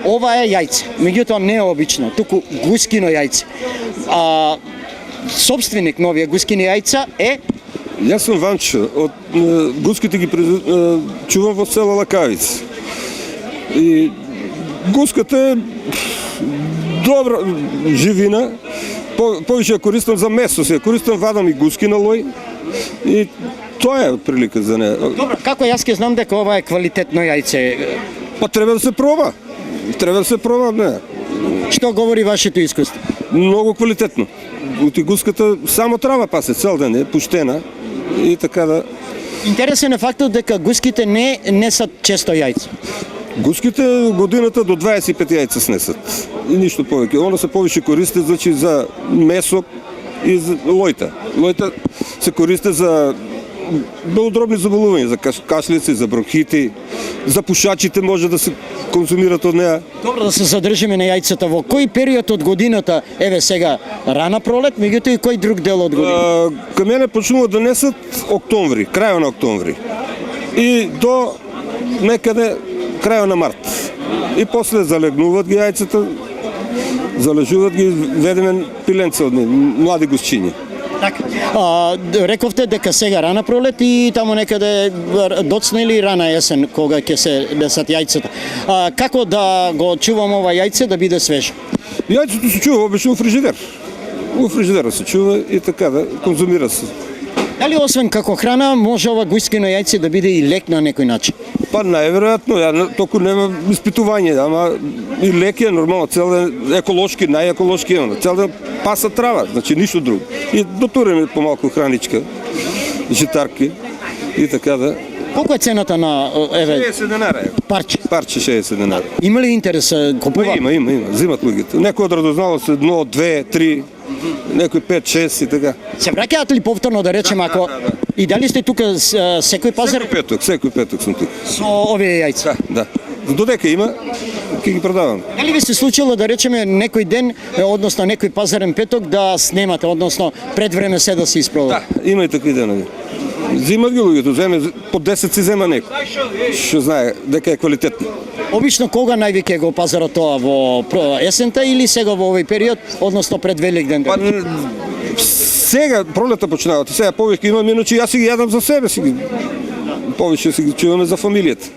Ова е јајце, меѓутоа не е обично, туку гускино јајце. Собственик на овие гускини јајца е... Јас сум Ванчо, од гуските ги чувам во село Лакавица. И гуската е добра живина, повеќе ја користам за месо, се користам, вадам и гускина лој и тоа е прилика за неа. Добро, како јас ќе знам дека ова е квалитетно јајце? Па треба да се проба. Треба да се проба, не. Што говори вашето искуство? Многу квалитетно. Гуската само трава пасе цел ден, е пуштена и така да. Интересен е фактот дека гуските не са често јајца. Гуските годината до 25 јајца снесат и ништо повеќе. Она се повеќе користи значи за месо и за лојта. Лојта се користи за белодробни заболувања, за кашлици, за бронхити, за пушачите може да се конзумират од неа. Добро, да се задржиме на јајцата. Во кој период од годината, еве сега, рана пролет, меѓутоа и кој друг дел од годината? Кај мене почнува да несат октомври, крајот на октомври. И до некаде крајот на март. И после залегнуваат ги јајцата, залежуваат ги, ведеме пиленца од нив, млади гусчиња. Така. Рековте дека сега рана пролет и таму некаде доцна или рана есен кога ќе се десат јајцата. Како да го чувам ова јајце да биде свежо? Јајцето се чува обично во фрижидер. Во фрижидерот се чува и така да конзумира се. Дали освен како храна може ова гускино јајце да биде и лек на некој начин? Па најверојатно, ја толку нема испитување, ама и лек е нормално, цел ден еколошки, најеколошки е, цел ден паса трава, значи ништо друго. И дотуреме помалку храничка, житарки и така да. Колку е цената на 60 денари. Парче? Парче 60 денари. Има ли интерес купува? Има, зимат луѓето. Некој од радозналост 1, 2, 3, некој 5, 6 и така. Се враќаат ли повторно да речеме ако и дали сте тука секој пазар? Секој петок сум тука. Со овие јајца? Да. Додека има, ќе ги продавам. Дали ви се случило да речеме некој ден, односно некој пазарен петок да снемате, односно пред време се да се испробува? Да, има и такви денови. Зимат ги луѓето, земе по 10 си зема некој. Што знае дека е квалитетно. Обично кога највеќе го пазара тоа, во есента или сега во овој период, односно пред Великден? Па сега пролета почнават, сега повеќе имам, иначе јас си ги јадам за себе, повеќе си ги чуваме за фамилијата.